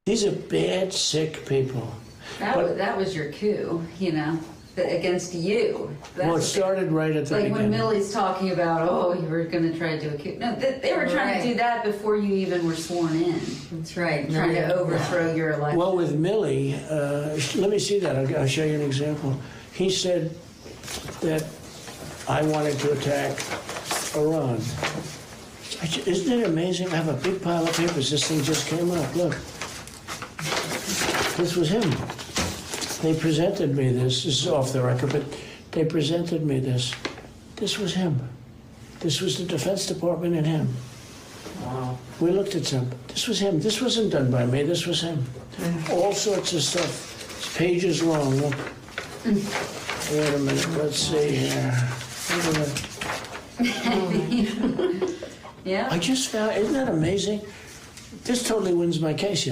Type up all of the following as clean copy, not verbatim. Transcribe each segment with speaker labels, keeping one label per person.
Speaker 1: These are bad, sick people.
Speaker 2: That was your coup, against you.
Speaker 1: Well, it started right at the beginning.
Speaker 2: Like when Milley's talking about, you were going to try to do a coup. No, they were trying to do that before you even were sworn in.
Speaker 3: That's right.
Speaker 2: Trying to overthrow your election.
Speaker 1: Well, with Milley, let me see that. I'll show you an example. He said that I wanted to attack Iran. Isn't it amazing? I have a big pile of papers. This thing just came up. Look. This was him. They presented me this. This is off the record, but they presented me this. This was him. This was the Defense Department and him. Wow. We looked at some. This was him. This wasn't done by me. This was him. All sorts of stuff. It's pages long. Look. Wait a minute. Let's see here. Wait a minute.
Speaker 2: Yeah.
Speaker 1: I just found, isn't that amazing? This totally wins my case,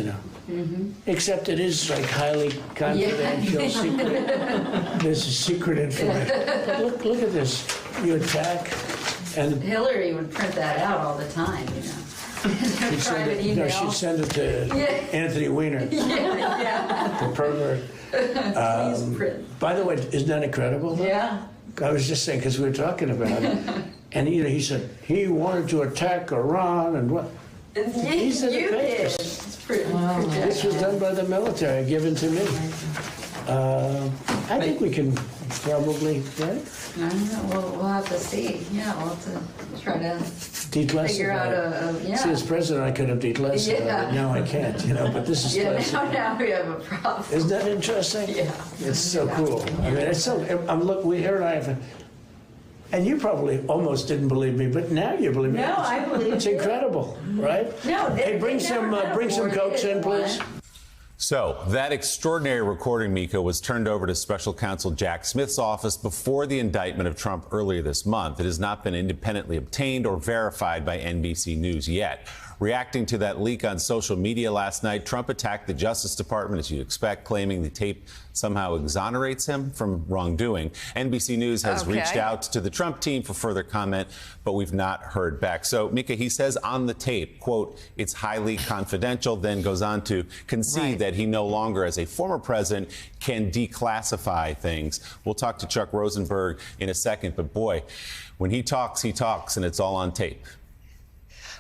Speaker 1: Except it is like highly confidential, secret. There's secret information. But look at this. You attack, and
Speaker 2: Hillary would print that out all the time, Private email.
Speaker 1: No, she'd send it to Anthony Weiner, the pervert.
Speaker 2: Please print.
Speaker 1: By the way, isn't that incredible?
Speaker 2: Yeah.
Speaker 1: I was just saying, because we were talking about it, and he said he wanted to attack Iran and what. These are the papers. This was done by the military, given to me. I think we can probably, right?
Speaker 2: I don't know. We'll have to see. Yeah, we'll have to try to figure out
Speaker 1: See, as president, I could have declassified it. Now I can't, but this is classified.
Speaker 2: Now we have a problem.
Speaker 1: Isn't that interesting?
Speaker 2: Yeah.
Speaker 1: It's so cool. I mean, it's so, look, here I have, and you probably almost didn't believe me, but now you believe me.
Speaker 2: No, I believe
Speaker 1: It's incredible, right?
Speaker 2: No,
Speaker 1: hey, bring some Cokes in, please.
Speaker 4: So that extraordinary recording, Mika, was turned over to Special Counsel Jack Smith's office before the indictment of Trump earlier this month. It has not been independently obtained or verified by NBC News yet. Reacting to that leak on social media last night, Trump attacked the Justice Department, as you'd expect, claiming the tape somehow exonerates him from wrongdoing. NBC News has reached out to the Trump team for further comment, but we've not heard back. So, Mika, he says on the tape, quote, it's highly confidential, then goes on to concede that he no longer, as a former president, can declassify things. We'll talk to Chuck Rosenberg in a second, but boy, when he talks, and it's all on tape.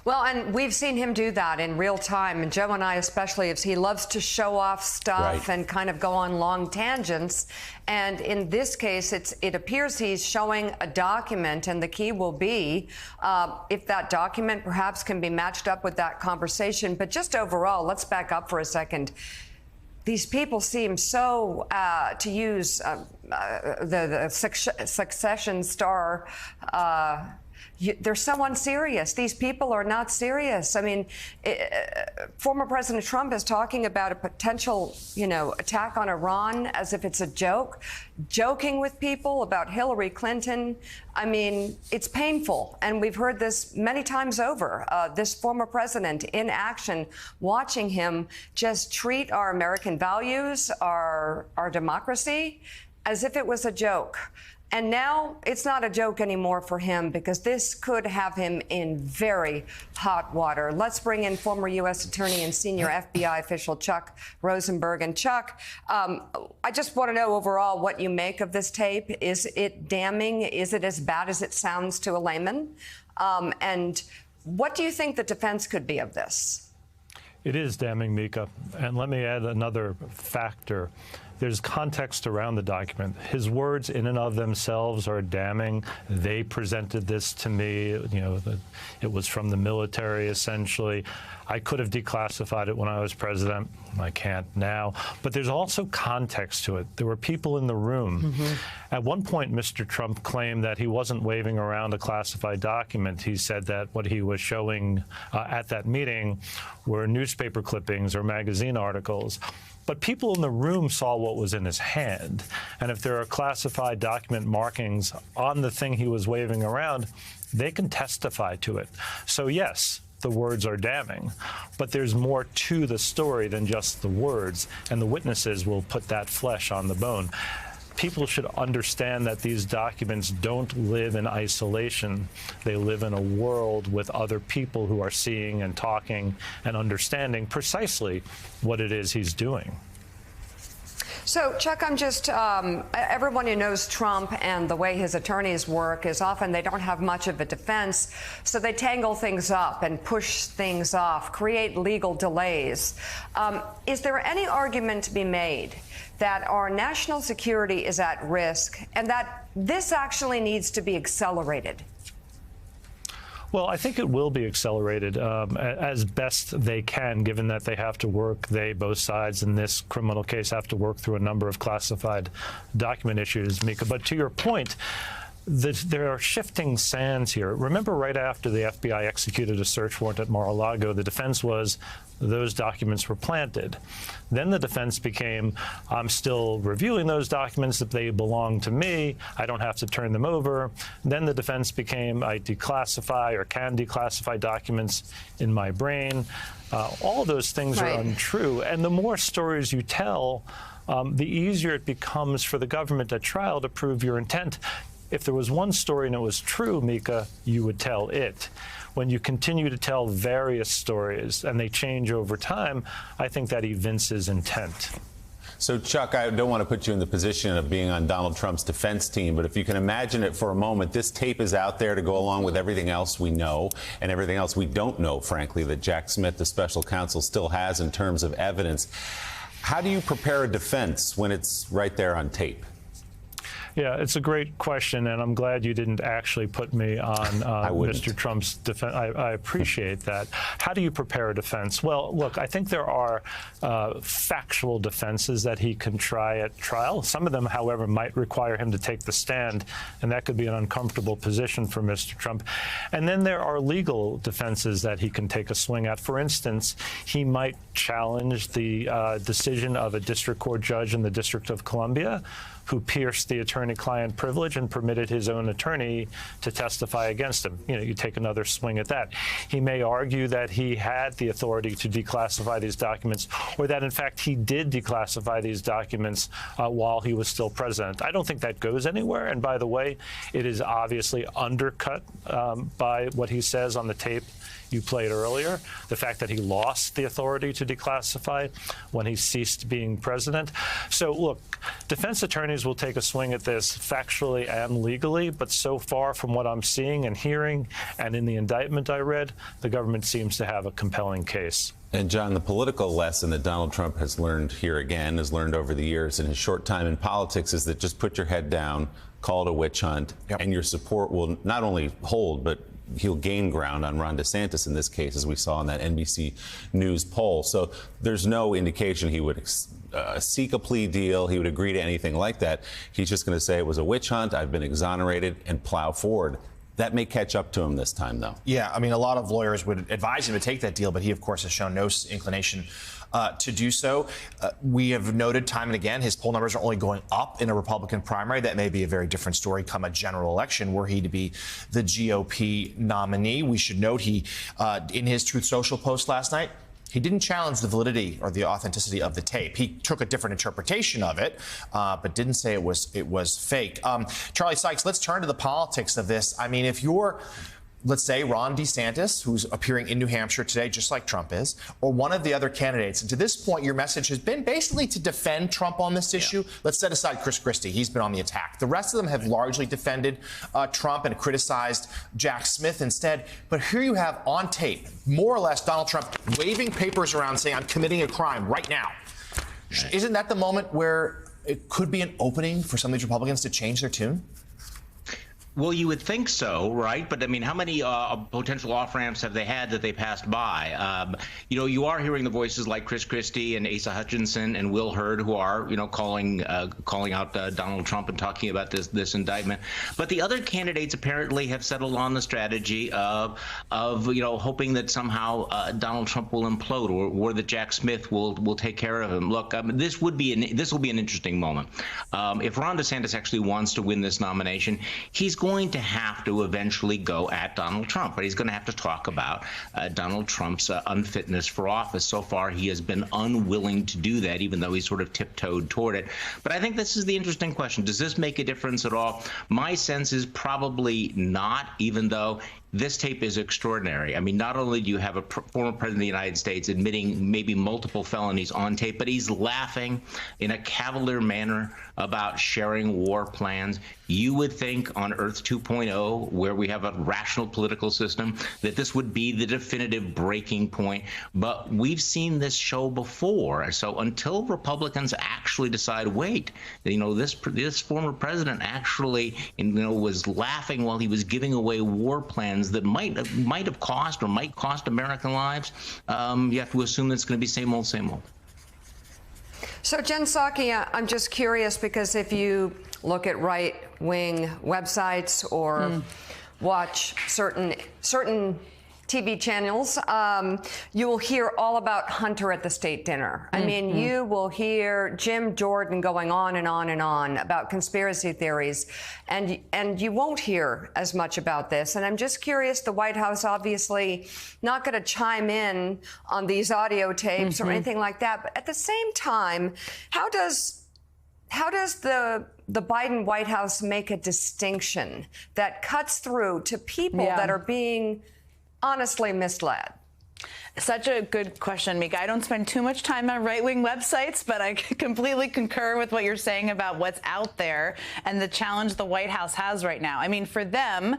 Speaker 5: Well, and we've seen him do that in real time, and Joe and I especially, as he loves to show off stuff and kind of go on long tangents. And in this case, it appears he's showing a document, and the key will be if that document perhaps can be matched up with that conversation. But just overall, let's back up for a second. These people seem so, to use the Succession star, they're so unserious. These people are not serious. I mean, former President Trump is talking about a potential, attack on Iran as if it's a joke, joking with people about Hillary Clinton. I mean, it's painful. And we've heard this many times over. This former president in action, watching him just treat our American values, our democracy, as if it was a joke. And now it's not a joke anymore for him, because this could have him in very hot water. Let's bring in former U.S. Attorney and senior FBI official Chuck Rosenberg. And Chuck, I just want to know overall what you make of this tape. Is it damning? Is it as bad as it sounds to a layman? And what do you think the defense could be of this?
Speaker 6: It is damning, Mika. And let me add another factor. There's context around the document. His words in and of themselves are damning. They presented this to me, it was from the military, essentially. I could have declassified it when I was president. I can't now. But there's also context to it. There were people in the room. At one point, Mr. Trump claimed that he wasn't waving around a classified document. He said that what he was showing at that meeting were newspaper clippings or magazine articles. But people in the room saw what was in his hand. And if there are classified document markings on the thing he was waving around, they can testify to it. So yes, the words are damning, but there's more to the story than just the words, and the witnesses will put that flesh on the bone. people should understand that these documents don't live in isolation. They live in a world with other people who are seeing and talking and understanding precisely what it is he's doing.
Speaker 5: So, Chuck, I'm just, everyone who knows Trump and the way his attorneys work is often they don't have much of a defense, so they tangle things up and push things off, create legal delays. Is there any argument to be made that our national security is at risk and that this actually needs to be accelerated?
Speaker 6: Well, I think it will be accelerated as best they can, given that they have to work, both sides in this criminal case have to work through a number of classified document issues, Mika. But to your point, there are shifting sands here. Remember, right after the FBI executed a search warrant at Mar-a-Lago, the defense was those documents were planted. Then the defense became, I'm still reviewing those documents, if they belong to me, I don't have to turn them over. Then the defense became, I declassify or can declassify documents in my brain. All those things are untrue. And the more stories you tell, the easier it becomes for the government at trial to prove your intent. If there was one story and it was true, Mika, you would tell it. When you continue to tell various stories and they change over time, I think that evinces intent.
Speaker 4: So, Chuck, I don't want to put you in the position of being on Donald Trump's defense team, but if you can imagine it for a moment, this tape is out there to go along with everything else we know and everything else we don't know, frankly, that Jack Smith, the special counsel, still has in terms of evidence. How do you prepare a defense when it's right there on tape?
Speaker 6: Yeah, it's a great question, and I'm glad you didn't actually put me on Mr. Trump's defense. I appreciate that. How do you prepare a defense? Well, look, I think there are factual defenses that he can try at trial. Some of them, however, might require him to take the stand, and that could be an uncomfortable position for Mr. Trump. And then there are legal defenses that he can take a swing at. For instance, he might challenge the decision of a district court judge in the District of Columbia who pierced the attorney-client privilege and permitted his own attorney to testify against him. You know, you take another swing at that. He may argue that he had the authority to declassify these documents, or that, in fact, he did declassify these documents while he was still president. I don't think that goes anywhere. And by the way, it is obviously undercut by what he says on the tape you played earlier, the fact that he lost the authority to declassify when he ceased being president. So, look, defense attorneys will take a swing at this factually and legally, but so far from what I'm seeing and hearing and in the indictment I read, the government seems to have a compelling case.
Speaker 4: And, John, the political lesson that Donald Trump has learned here again, has learned over the years in his short time in politics, is that just put your head down, call it a witch hunt, and your support will not only hold, but he'll gain ground on Ron DeSantis in this case, as we saw in that NBC News poll. So there's no indication he would seek a plea deal, he would agree to anything like that. He's just going to say it was a witch hunt, I've been exonerated, and plow forward. That may catch up to him this time, though. Yeah,
Speaker 3: I mean, a lot of lawyers would advise him to take that deal, but he, of course, has shown no inclination to do so. We have noted time and again his poll numbers are only going up in a Republican primary. That may be a very different story come a general election were he to be the GOP nominee. We should note he, in his Truth Social post last night, he didn't challenge the validity or the authenticity of the tape. He took a different interpretation of it, but didn't say it was fake. Charlie Sykes, let's turn to the politics of this. I mean, if you're, let's say, Ron DeSantis, who's appearing in New Hampshire today, just like Trump is, or one of the other candidates, and to this point, your message has been basically to defend Trump on this issue. Let's set aside Chris Christie. He's been on the attack. The rest of them have largely defended Trump and criticized Jack Smith instead. But here you have on tape, more or less, Donald Trump waving papers around saying, I'm committing a crime right now. Right. Isn't that the moment where it could be an opening for some of these Republicans to change their tune?
Speaker 7: Well, you would think so, right? But I mean, how many potential off-ramps have they had that they passed by? You know, you are hearing the voices like Chris Christie and Asa Hutchinson and Will Hurd, who are, you know, calling out Donald Trump and talking about this indictment. But the other candidates apparently have settled on the strategy of you know, hoping that somehow Donald Trump will implode or that Jack Smith will take care of him. Look, this will be an interesting moment. If Ron DeSantis actually wants to win this nomination, he's going going to have to eventually go at Donald Trump, but he's going to have to talk about Donald Trump's unfitness for office. So far, he has been unwilling to do that, even though he's sort of tiptoed toward it. But I think this is the interesting question. Does this make a difference at all? My sense is probably not, even though this tape is extraordinary. I mean, not only do you have a former president of the United States admitting maybe multiple felonies on tape, but he's laughing in a cavalier manner about sharing war plans. You would think on Earth 2.0, where we have a rational political system, that this would be the definitive breaking point. But we've seen this show before. So until Republicans actually decide, wait, this former president actually, was laughing while he was giving away war plans that might have cost or might cost American lives, you have to assume that's going to be same old, same old.
Speaker 5: So, Jen Psaki, I'm just curious, because if you look at right-wing websites or watch certain TV channels, you will hear all about Hunter at the state dinner. I mean, you will hear Jim Jordan going on and on and on about conspiracy theories, and you won't hear as much about this. And I'm just curious, the White House obviously not going to chime in on these audio tapes or anything like that. But at the same time, how does the Biden White House make a distinction that cuts through to people that are being honestly misled?
Speaker 8: Such a good question, Mika. I don't spend too much time on right-wing websites, but I completely concur with what you're saying about what's out there and the challenge the White House has right now. I mean, for them,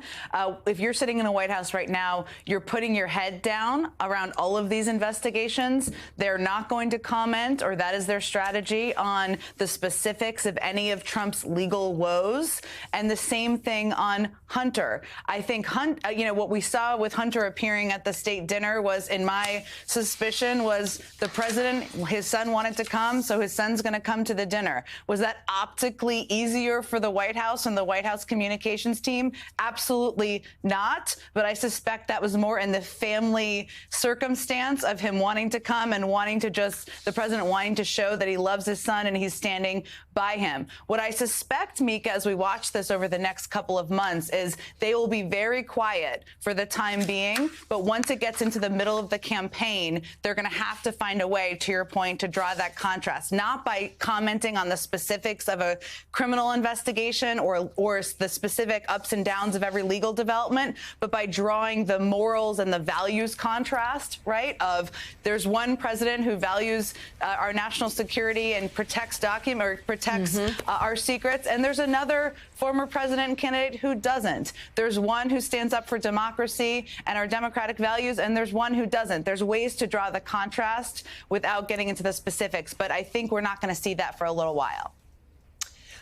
Speaker 8: if you're sitting in a White House right now, you're putting your head down around all of these investigations. They're not going to comment, or that is their strategy, on the specifics of any of Trump's legal woes. And the same thing on Hunter. I think, what we saw with Hunter appearing at the state dinner was, in my suspicion, was the president, his son wanted to come, so his son's going to come to the dinner. Was that optically easier for the White House and the White House communications team? Absolutely not. But I suspect that was more in the family circumstance of him wanting to come and the president wanting to show that he loves his son and he's standing by him. What I suspect, Mika, as we watch this over the next couple of months, is they will be very quiet for the time being. But once it gets into the middle of the campaign, they're going to have to find a way, to your point, to draw that contrast, not by commenting on the specifics of a criminal investigation or the specific ups and downs of every legal development, but by drawing the morals and the values contrast, right? Of there's one president who values our national security and protects our secrets, and there's another former president candidate who doesn't. There's one who stands up for democracy and our democratic values, and there's one who doesn't. There's ways to draw the contrast without getting into the specifics, but I think we're not going to see that for a little while.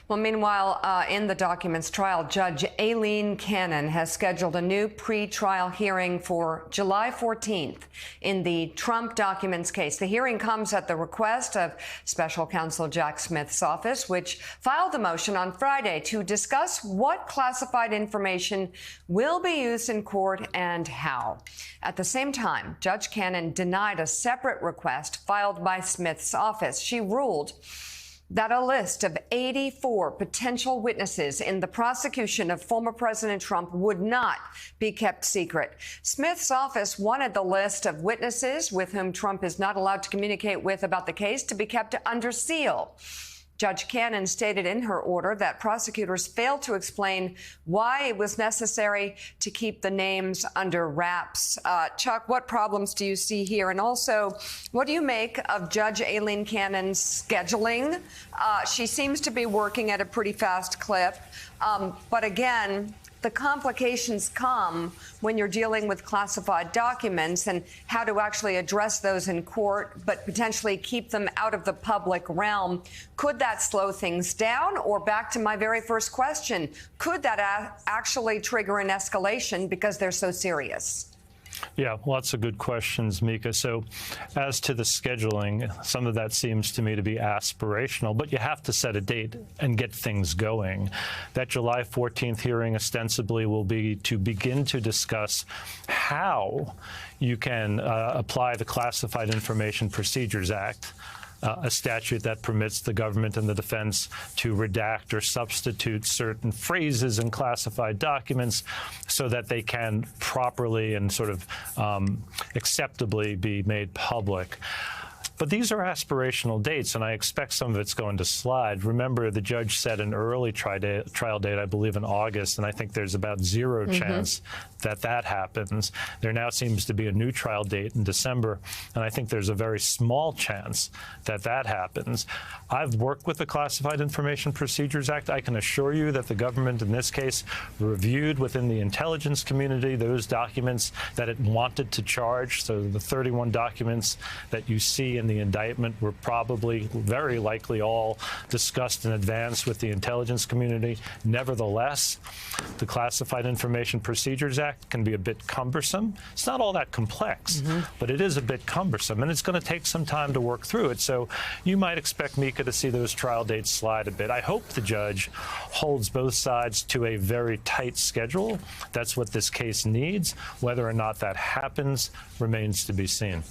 Speaker 5: Well, meanwhile, in the documents trial, Judge Aileen Cannon has scheduled a new pre-trial hearing for July 14th in the Trump documents case. The hearing comes at the request of Special Counsel Jack Smith's office, which filed a motion on Friday to discuss what classified information will be used in court and how. At the same time, Judge Cannon denied a separate request filed by Smith's office. She ruled that a list of 84 potential witnesses in the prosecution of former President Trump would not be kept secret. Smith's office wanted the list of witnesses with whom Trump is not allowed to communicate with about the case to be kept under seal. Judge Cannon stated in her order that prosecutors failed to explain why it was necessary to keep the names under wraps. Chuck, what problems do you see here? And also, what do you make of Judge Aileen Cannon's scheduling? She seems to be working at a pretty fast clip. But again, the complications come when you're dealing with classified documents and how to actually address those in court, but potentially keep them out of the public realm. Could that slow things down? Or back to my very first question, could that actually trigger an escalation because they're so serious?
Speaker 6: Yeah, lots of good questions, Mika. So as to the scheduling, some of that seems to me to be aspirational, but you have to set a date and get things going. That July 14th hearing ostensibly will be to begin to discuss how you can apply the Classified Information Procedures Act a statute that permits the government and the defense to redact or substitute certain phrases in classified documents so that they can properly and sort of acceptably be made public. But these are aspirational dates, and I expect some of it's going to slide. Remember, the judge set an early trial date, I believe, in August, and I think there's about zero chance that that happens. There now seems to be a new trial date in December, and I think there's a very small chance that that happens. I've worked with the Classified Information Procedures Act. I can assure you that the government, in this case, reviewed within the intelligence community those documents that it wanted to charge. So the 31 documents that you see in the indictment were probably, very likely, all discussed in advance with the intelligence community. Nevertheless, the Classified Information Procedures Act can be a bit cumbersome. It's not all that complex, but it is a bit cumbersome, and it's going to take some time to work through it. So you might expect Mika to see those trial dates slide a bit. I hope the judge holds both sides to a very tight schedule. That's what this case needs. Whether or not that happens remains to be seen.